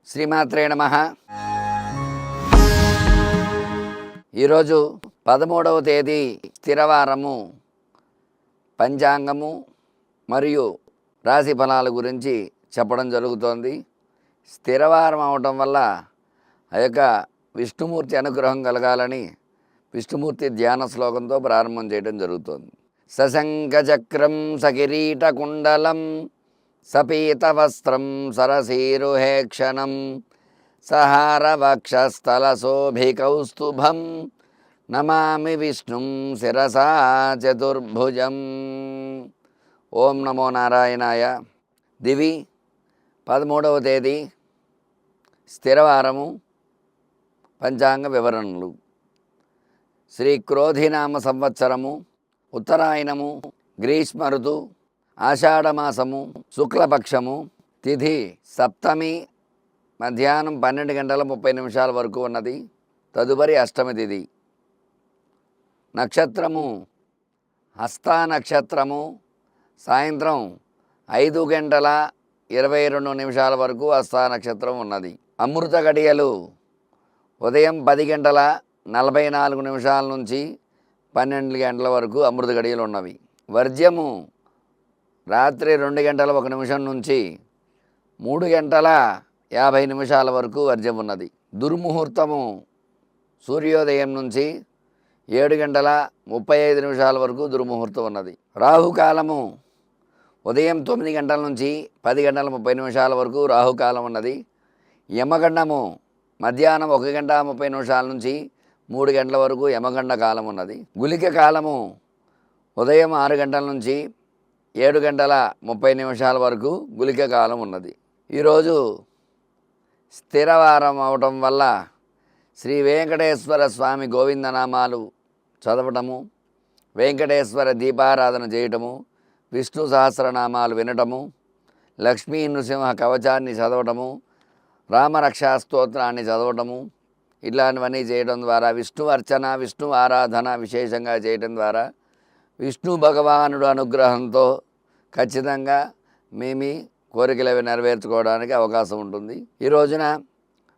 శ్రీమాత్రే నమః. ఈరోజు 13వ తేదీ స్థిరవారము, పంచాంగము మరియు రాశి ఫలాల గురించి చెప్పడం జరుగుతోంది. స్థిరవారం అవటం వల్ల ఆ యొక్క విష్ణుమూర్తి అనుగ్రహం కలగాలని విష్ణుమూర్తి ధ్యాన శ్లోకంతో ప్రారంభం చేయడం జరుగుతోంది. సశంఖచక్రం సకిరీటకుండలం సపీతవస్త్రం సరసీరుహేక్షణం సహారవక్షస్థలశోభికౌస్తుభం నమామి విష్ణుం శిరసా చతుర్భుజం. ఓం నమో నారాయణాయ. దివి 13వ తేదీ స్థిరవారము, పంచాంగ వివరణలు. శ్రీ క్రోధినామ సంవత్సరము, ఉత్తరాయణము, గ్రీష్మ ఋతు, ఆషాఢమాసము, శుక్లపక్షము, తిథి సప్తమి, మధ్యాహ్నం 12:30 వరకు ఉన్నది. తదుపరి అష్టమి తిథి. నక్షత్రము హస్తా నక్షత్రము, సాయంత్రం 5:22 వరకు హస్తా నక్షత్రం ఉన్నది. అమృత గడియలు ఉదయం 10:44 నుంచి 12 వరకు అమృత గడియలు ఉన్నవి. వర్జ్యము రాత్రి 2:01 నుంచి 3:50 వరకు వర్జ్యం ఉన్నది. దుర్ముహూర్తము సూర్యోదయం నుంచి 7:35 వరకు దుర్ముహూర్తం ఉన్నది. రాహుకాలము ఉదయం 9 గంటల నుంచి 10:30 వరకు రాహుకాలం ఉన్నది. యమగండము మధ్యాహ్నం 1:30 నుంచి 3 గంటల వరకు యమగండ కాలం ఉన్నది. గుళిక కాలము ఉదయం 6 గంటల నుంచి 7:30 వరకు గుళిక కాలం ఉన్నది. ఈరోజు స్థిరవారం అవటం వల్ల శ్రీ వెంకటేశ్వర స్వామి గోవిందనామాలు చదవటము, వెంకటేశ్వర దీపారాధన చేయటము, విష్ణు సహస్రనామాలు వినటము, లక్ష్మీ నృసింహ కవచాన్ని చదవటము, రామరక్షా స్తోత్రాన్ని చదవటము, ఇట్లాంటివన్నీ చేయడం ద్వారా విష్ణు అర్చన, విష్ణు ఆరాధన విశేషంగా చేయటం ద్వారా విష్ణు భగవానుడు అనుగ్రహంతో ఖచ్చితంగా మీ కోరికలు అవి నెరవేర్చుకోవడానికి అవకాశం ఉంటుంది. ఈ రోజున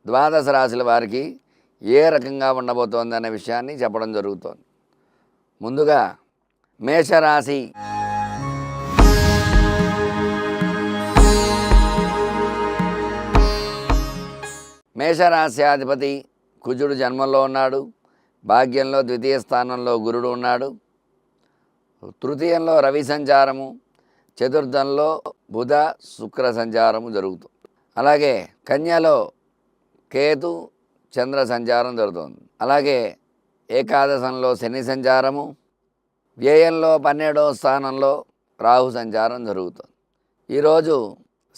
ద్వాదశ రాశుల వారికి ఏ రకంగా ఉండబోతోంది అనే విషయాన్ని చెప్పడం జరుగుతోంది. ముందుగా మేషరాశి. మేషరాశ్యాధిపతి కుజుడు జన్మంలో ఉన్నాడు. భాగ్యంలో ద్వితీయ స్థానంలో గురుడు ఉన్నాడు. తృతీయంలో రవి సంచారము, చతుర్థంలో బుధ శుక్ర సంచారము జరుగుతుంది. అలాగే కన్యలో కేతు చంద్ర సంచారం జరుగుతుంది. అలాగే ఏకాదశంలో శని సంచారము, వ్యయంలో 12వ స్థానంలో రాహు సంచారం జరుగుతుంది. ఈరోజు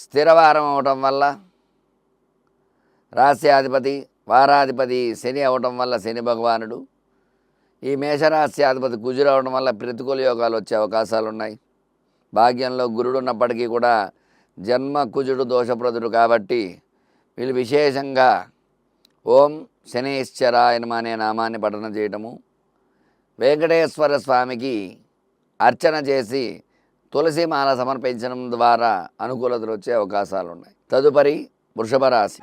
స్థిరవారం అవటం వల్ల రాశ్యాధిపతి వారాధిపతి శని అవటం వల్ల శని భగవానుడు, ఈ మేషరాశ్యాధిపతి కుజుడు అవడం వల్ల ప్రతికూల యోగాలు వచ్చే అవకాశాలు ఉన్నాయి. భాగ్యంలో గురుడు ఉన్నప్పటికీ కూడా జన్మ కుజుడు దోషప్రదుడు కాబట్టి వీళ్ళు విశేషంగా ఓం శనేశ్వరాయ నమః అనే నామాన్ని పఠనం చేయటము, వెంకటేశ్వర స్వామికి అర్చన చేసి తులసి మాల సమర్పించడం ద్వారా అనుకూలతలు వచ్చే అవకాశాలు ఉన్నాయి. తదుపరి వృషభ రాశి.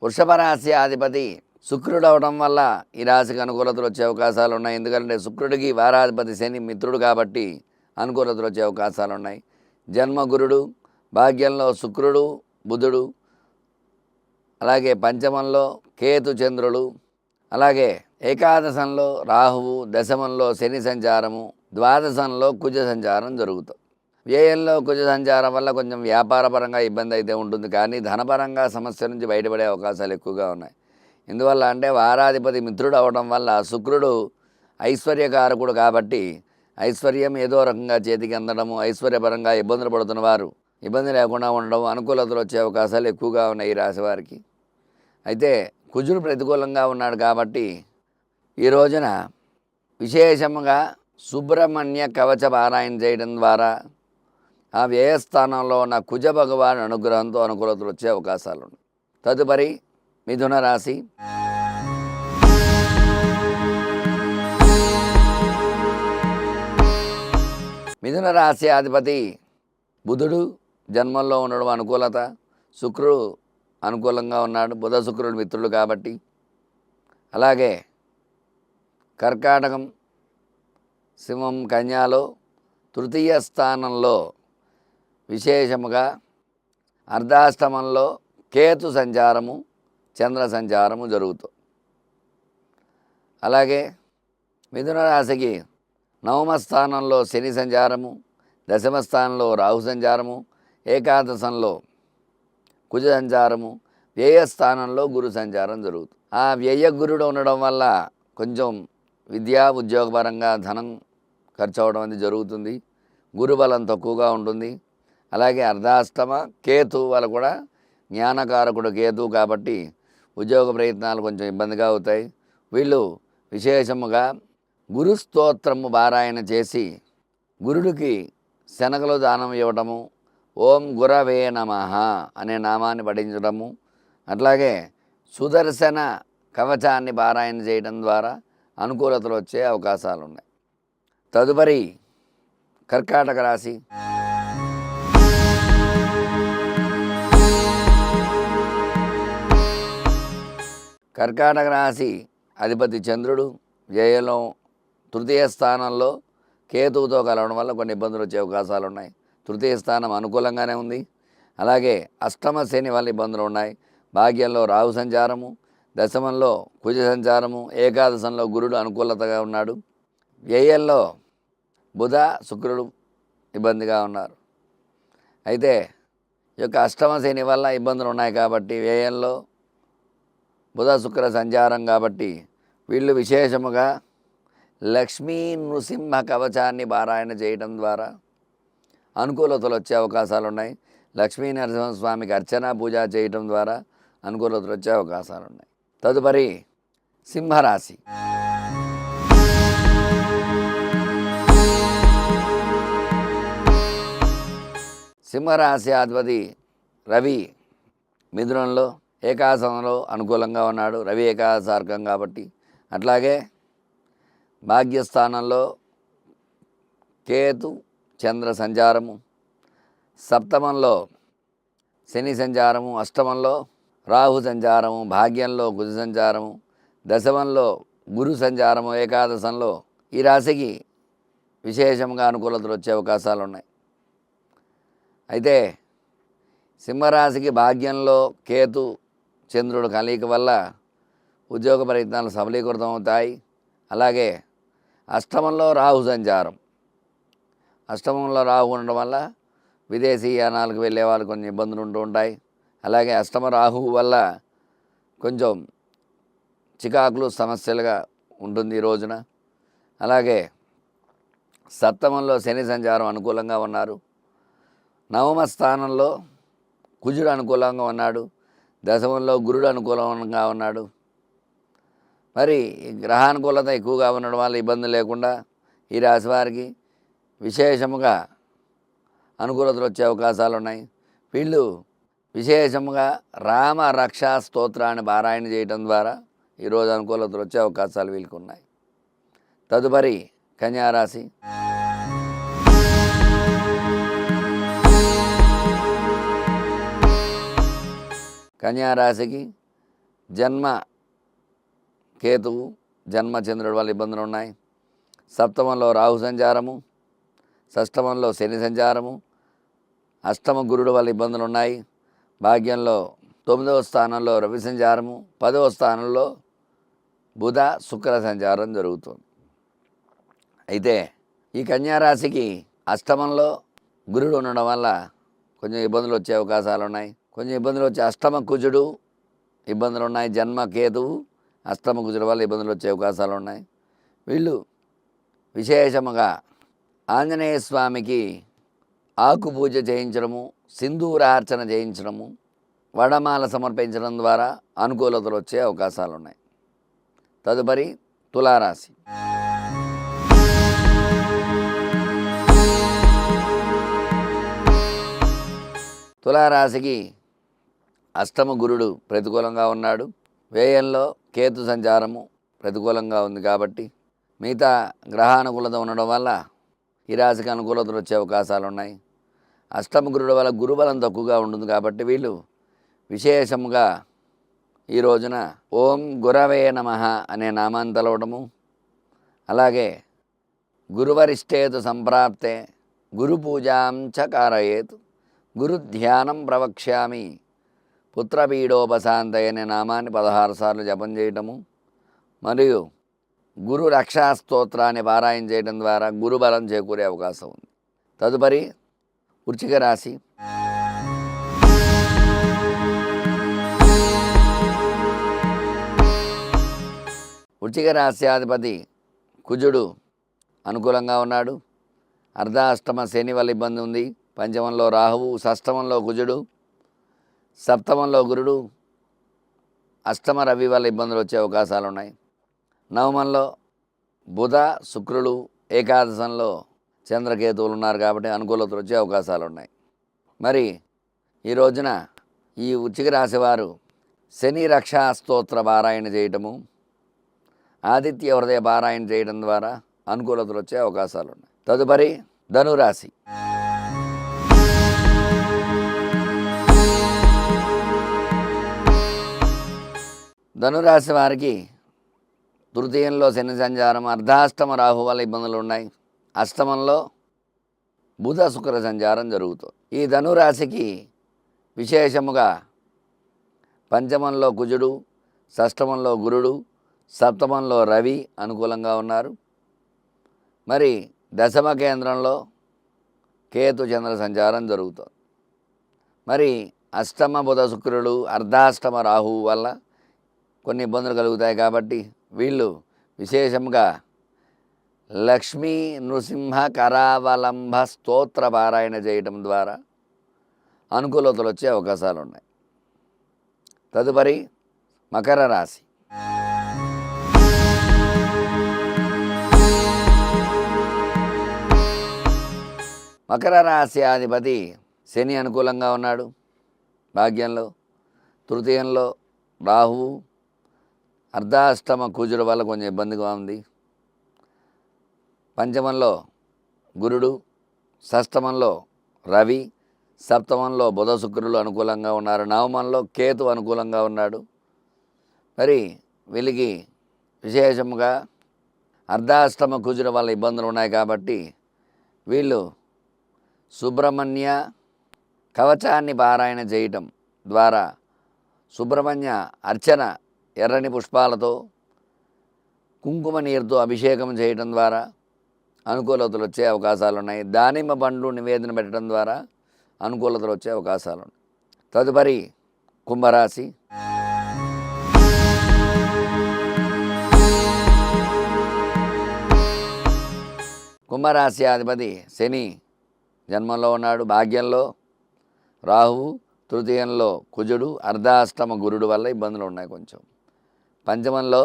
వృషభ రాశి అధిపతి శుక్రుడు అవడం వల్ల ఈ రాశికి అనుకూలతలు వచ్చే అవకాశాలు ఉన్నాయి. ఎందుకంటే శుక్రుడికి వారాధిపతి శని మిత్రుడు కాబట్టి అనుకూలతలు వచ్చే అవకాశాలు ఉన్నాయి. జన్మగురుడు, భాగ్యంలో శుక్రుడు బుధుడు, అలాగే పంచమంలో కేతు చంద్రుడు, అలాగే ఏకాదశంలో రాహువు, దశమంలో శని సంచారము, ద్వాదశంలో కుజ సంచారం జరుగుతుంది. వ్యయంలో కుజ సంచారం వల్ల కొంచెం వ్యాపారపరంగా ఇబ్బంది అయితే ఉంటుంది, కానీ ధనపరంగా సమస్య నుంచి బయటపడే అవకాశాలు ఎక్కువగా ఉన్నాయి. ఎందువల్ల అంటే వారాధిపతి మిత్రుడు అవడం వల్ల శుక్రుడు ఐశ్వర్యకారకుడు కాబట్టి ఐశ్వర్యం ఏదో రకంగా చేతికి అందడము, ఐశ్వర్యపరంగా ఇబ్బందులు పడుతున్న వారు ఇబ్బంది లేకుండా ఉండడం, అనుకూలతలు వచ్చే అవకాశాలు ఎక్కువగా ఉన్నాయి ఈ రాశి వారికి. అయితే కుజుడు ప్రతికూలంగా ఉన్నాడు కాబట్టి ఈ రోజున విశేషంగా సుబ్రహ్మణ్య కవచ పారాయణ చేయడం ద్వారా ఆ వ్యయస్థానంలో ఉన్న కుజ భగవాన్ అనుగ్రహంతో అనుకూలతలు వచ్చే అవకాశాలు ఉన్నాయి. తదుపరి మిథున రాశి. మిథున రాశి అధిపతి బుధుడు జన్మంలో ఉండడం అనుకూలత, శుక్రుడు అనుకూలంగా ఉన్నాడు, బుధ శుక్రుడు మిత్రులు కాబట్టి. అలాగే కర్కాటకం, సింహం, కన్యాలో తృతీయ స్థానంలో విశేషముగా అర్ధాష్టమంలో కేతు సంచారము, చంద్ర సంచారము జరుగుతుంది. అలాగే మిథున రాశికి నవమ స్థానంలో శని సంచారము, దశమ స్థానంలో రాహు సంచారము, ఏకాదశంలో కుజ సంచారము, వ్యయ స్థానంలో గురు సంచారం జరుగుతుంది. ఆ వ్యయ గురుడు ఉండడం వల్ల కొంచెం విద్యా ఉద్యోగపరంగా ధనం ఖర్చు అవడం అనేది జరుగుతుంది. గురుబలం తక్కువగా ఉంటుంది. అలాగే అర్ధాష్టమ కేతు వల్ల కూడా జ్ఞానకారకుడు కేతు కాబట్టి ఉద్యోగ ప్రయత్నాలు కొంచెం ఇబ్బందిగా అవుతాయి. వీళ్ళు విశేషముగా గురు స్తోత్రము పారాయణ చేసి గురుడికి శనగలు దానం ఇవ్వటము, ఓం గురవే నమః అనే నామాన్ని పఠించడము, అట్లాగే సుదర్శన కవచాన్ని పారాయణ చేయడం ద్వారా అనుకూలతలు వచ్చే అవకాశాలు ఉన్నాయి. తదుపరి కర్కాటక రాశి. కర్కాటక రాశి అధిపతి చంద్రుడు వ్యయంలో తృతీయ స్థానంలో కేతువుతో కలవడం వల్ల కొన్ని ఇబ్బందులు వచ్చే అవకాశాలు ఉన్నాయి. తృతీయ స్థానం అనుకూలంగానే ఉంది. అలాగే అష్టమ శని వల్ల ఇబ్బందులు ఉన్నాయి. భాగ్యంలో రాహు సంచారము, దశమంలో కుజ సంచారము, ఏకాదశంలో గురుడు అనుకూలతగా ఉన్నాడు. వ్యయంలో బుధ శుక్రుడు ఇబ్బందిగా ఉన్నారు. అయితే ఈ యొక్క అష్టమ శని వల్ల ఇబ్బందులు ఉన్నాయి కాబట్టి వ్యయంలో బుధ శుక్ర సంచారం కాబట్టి వీళ్ళు విశేషముగా లక్ష్మీ నృసింహ కవచాన్ని పారాయణ చేయడం ద్వారా అనుకూలతలు వచ్చే అవకాశాలు ఉన్నాయి. లక్ష్మీ నరసింహస్వామికి అర్చన పూజ చేయడం ద్వారా అనుకూలతలు వచ్చే అవకాశాలు ఉన్నాయి. తదుపరి సింహరాశి. సింహరాశి అధిపతి రవి మిథునంలో ఏకాదశంలో అనుకూలంగా ఉన్నాడు. రవి ఏకాదశార్కం కాబట్టి. అట్లాగే భాగ్యస్థానంలో కేతు చంద్ర సంచారము, సప్తమంలో శని సంచారము, అష్టమంలో రాహు సంచారము, భాగ్యంలో కుజ సంచారము, దశమంలో గురు సంచారము, ఏకాదశంలో ఈ రాశికి విశేషంగా అనుకూలతలు వచ్చే అవకాశాలు ఉన్నాయి. అయితే సింహరాశికి భాగ్యంలో కేతు చంద్రుడు కలయిక వల్ల ఉద్యోగ ప్రయత్నాలు సఫలీకృతం అవుతాయి. అలాగే అష్టమంలో రాహు సంచారం, అష్టమంలో రాహు ఉండడం వల్ల విదేశీయానాలకు వెళ్ళే వాళ్ళు కొన్ని ఇబ్బందులు ఉంటూ ఉంటాయి. అలాగే అష్టమ రాహువు వల్ల కొంచెం చికాకులు సమస్యలుగా ఉంటుంది ఈ రోజున. అలాగే సప్తమంలో శని సంచారం అనుకూలంగా ఉన్నారు. నవమ స్థానంలో కుజుడు అనుకూలంగా ఉన్నాడు. దశమంలో గురుడు అనుకూలంగా ఉన్నాడు. మరి గ్రహానుకూలత ఎక్కువగా ఉండడం వల్ల ఇబ్బంది లేకుండా ఈ రాశి వారికి విశేషముగా అనుకూలతలు వచ్చే అవకాశాలు ఉన్నాయి. వీళ్ళు విశేషముగా రామ రక్షా స్తోత్రాన్ని పారాయణ చేయడం ద్వారా ఈరోజు అనుకూలతలు వచ్చే అవకాశాలు వీళ్ళకి ఉన్నాయి. తదుపరి కన్యారాశి. కన్యారాశికి జన్మ కేతువు, జన్మ చంద్రుడి వల్ల ఇబ్బందులు ఉన్నాయి. సప్తమంలో రాహు సంచారము, షష్టమంలో శని సంచారము, అష్టమ గురుడు వల్ల ఇబ్బందులు ఉన్నాయి. భాగ్యంలో 9వ స్థానంలో రవి సంచారము, 10వ స్థానంలో బుధ శుక్ర సంచారం జరుగుతుంది. అయితే ఈ కన్యారాశికి అష్టమంలో గురుడు ఉండడం వల్ల కొంచెం ఇబ్బందులు వచ్చే అవకాశాలు ఉన్నాయి. కొంచెం ఇబ్బందులు వచ్చే అష్టమ కుజుడు ఇబ్బందులు ఉన్నాయి. జన్మ కేతువు అష్టమ కుజుడు వల్ల ఇబ్బందులు వచ్చే అవకాశాలు ఉన్నాయి. వీళ్ళు విశేషముగా ఆంజనేయ స్వామికి ఆకు పూజ చేయించడము, సింధూరార్చన చేయించడము, వడమాల సమర్పించడం ద్వారా అనుకూలతలు వచ్చే అవకాశాలు ఉన్నాయి. తదుపరి తులారాశి. తులారాశికి అష్టమ గురుడు ప్రతికూలంగా ఉన్నాడు. వ్యయంలో కేతు సంచారము ప్రతికూలంగా ఉంది కాబట్టి మిగతా గ్రహానుకూలత ఉండడం వల్ల ఈ రాశికి అనుకూలతలు వచ్చే అవకాశాలు ఉన్నాయి. అష్టమ గురుడు వల్ల గురుబలం తక్కువగా ఉంటుంది కాబట్టి వీళ్ళు విశేషముగా ఈ రోజున ఓం గురవే నమః అనే నామాన్ని తలవడము, అలాగే గురువరిష్టేతు సంప్రాప్తే గురు పూజాం చ కారయేత్ గురుధ్యానం ప్రవక్ష్యామి పుత్రపీడోపశాంతయ అనే నామాన్ని 16 సార్లు జపం చేయటము మరియు గురు రక్షా స్తోత్రాన్ని పారాయణ చేయడం ద్వారా గురుబలం చేకూరే అవకాశం ఉంది. తదుపరి వృశ్చిక రాశి. వృశ్చిక రాశ్యాధిపతి కుజుడు అనుకూలంగా ఉన్నాడు. అర్ధాష్టమ శని వల్ల ఇబ్బంది ఉంది. పంచమంలో రాహువు, షష్టమంలో కుజుడు, సప్తమంలో గురుడు, అష్టమ రవి వల్ల ఇబ్బందులు వచ్చే అవకాశాలు ఉన్నాయి. నవమంలో బుధ శుక్రులు, ఏకాదశంలో చంద్రకేతువులు ఉన్నారు కాబట్టి అనుకూలతలు వచ్చే అవకాశాలు ఉన్నాయి. మరి ఈ రోజున ఈ వృశ్చిక రాశి వారు శని రక్షా స్తోత్ర పారాయణ చేయటము, ఆదిత్య హృదయ పారాయణ చేయడం ద్వారా అనుకూలతలు వచ్చే అవకాశాలు ఉన్నాయి. తదుపరి ధనురాశి. ధనురాశి వారికి తృతీయంలో శని సంచారం, అర్ధాష్టమ రాహు వల్ల ఇబ్బందులు ఉన్నాయి. అష్టమంలో బుధ శుక్ర సంచారం జరుగుతుంది. ఈ ధనురాశికి విశేషముగా పంచమంలో కుజుడు, షష్టమంలో గురుడు, సప్తమంలో రవి అనుకూలంగా ఉన్నారు. మరి దశమ కేంద్రంలో కేతు చంద్ర సంచారం జరుగుతుంది. మరి అష్టమ బుధ శుక్రుడు, అర్ధాష్టమ రాహువు వల్ల కొన్ని ఇబ్బందులు కలుగుతాయి కాబట్టి వీళ్ళు విశేషంగా లక్ష్మీ నృసింహ కరావలంబ స్తోత్ర పారాయణ చేయటం ద్వారా అనుకూలతలు వచ్చే అవకాశాలు ఉన్నాయి. తదుపరి మకర రాశి. మకర రాశి అధిపతి శని అనుకూలంగా ఉన్నాడు. భాగ్యంలో, తృతీయంలో రాహువు, అర్ధాష్టమ కుజుడు వల్ల కొంచెం ఇబ్బందిగా ఉంది. పంచమంలో గురుడు, షష్టమంలో రవి, సప్తమంలో బుధ శుక్రులు అనుకూలంగా ఉన్నారు. నవమంలో కేతు అనుకూలంగా ఉన్నాడు. మరి వీళ్ళకి విశేషముగా అర్ధాష్టమ కుజుడు వల్ల ఇబ్బందులు ఉన్నాయి కాబట్టి వీళ్ళు సుబ్రహ్మణ్య కవచాన్ని పారాయణ చేయటం ద్వారా సుబ్రహ్మణ్య అర్చన ఎర్రని పుష్పాలతో కుంకుమ నీరుతో అభిషేకం చేయడం ద్వారా అనుకూలతలు వచ్చే అవకాశాలు ఉన్నాయి. దానిమ్మ పండ్లు నివేదన పెట్టడం ద్వారా అనుకూలతలు వచ్చే అవకాశాలు ఉన్నాయి. తదుపరి కుంభరాశి. కుంభరాశి అధిపతి శని జన్మంలో ఉన్నాడు. భాగ్యంలో రాహువు, తృతీయంలో కుజుడు, అర్ధాష్టమ గురుడు వల్ల ఇబ్బందులు ఉన్నాయి. కొంచెం పంచమంలో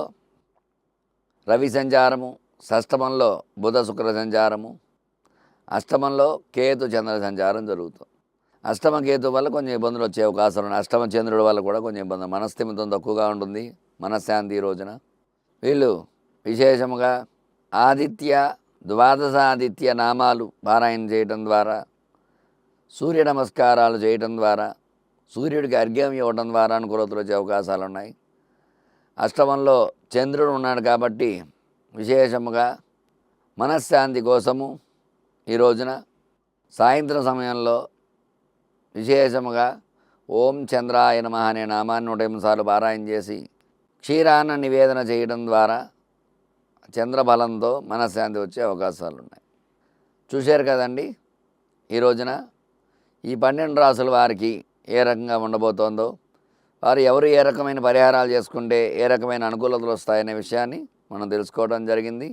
రవి సంచారము, షష్టమంలో బుధ శుక్ర సంచారము, అష్టమంలో కేతు చంద్ర సంచారం జరుగుతుంది. అష్టమ కేతు వల్ల కొంచెం ఇబ్బందులు వచ్చే అవకాశాలు ఉన్నాయి. అష్టమ చంద్రుడి వల్ల కూడా కొంచెం ఇబ్బంది, మనస్థిమితం తక్కువగా ఉంటుంది, మనశ్శాంతి ఈ రోజున. వీళ్ళు విశేషముగా ఆదిత్య ద్వాదశాదిత్య నామాలు పారాయణ చేయడం ద్వారా, సూర్య నమస్కారాలు చేయడం ద్వారా, సూర్యుడికి అర్ఘ్యం ఇవ్వడం ద్వారా అనుకూలతలు వచ్చే అవకాశాలు ఉన్నాయి. అష్టమంలో చంద్రుడు ఉన్నాడు కాబట్టి విశేషముగా మనశ్శాంతి కోసము ఈ రోజున సాయంత్రం సమయంలో విశేషముగా ఓం చంద్రాయ నమః అనే నామాన్ని 108 సార్లు పారాయణ చేసి క్షీరాన్న నివేదన చేయడం ద్వారా చంద్రబలంతో మనశ్శాంతి వచ్చే అవకాశాలు ఉన్నాయి. చూశారు కదండి ఈ రోజున ఈ 12 రాసుల వారికి ఏ రకంగా ఉండబోతోందో, వారు ఎవరు ఏ రకమైన పరిహారాలు చేసుకుంటే ఏ రకమైన అనుకూలతలు వస్తాయనే విషయాన్ని మనం తెలుసుకోవడం జరిగింది.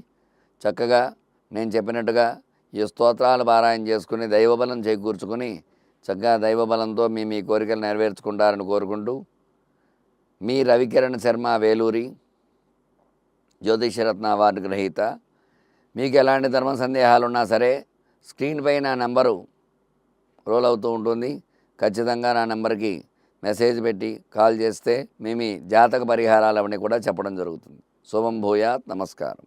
చక్కగా నేను చెప్పినట్టుగా ఈ స్తోత్రాలు పారాయణ చేసుకుని దైవబలం చేకూర్చుకుని చక్కగా దైవబలంతో మీ కోరికలు నెరవేర్చుకుంటారని కోరుకుంటూ, మీ రవికిరణ్ శర్మ, వేలూరి, జ్యోతిషరత్న అవార్డు గ్రహీత. మీకు ఎలాంటి ధర్మ సందేహాలు ఉన్నా సరే స్క్రీన్ పైన నంబరు రోల్ అవుతూ ఉంటుంది. ఖచ్చితంగా నా నెంబర్కి మెసేజ్ పెట్టి కాల్ చేస్తే మీ జాతక పరిహారాలు అవన్నీ కూడా చెప్పడం జరుగుతుంది. శుభం భూయాత్. నమస్కారం.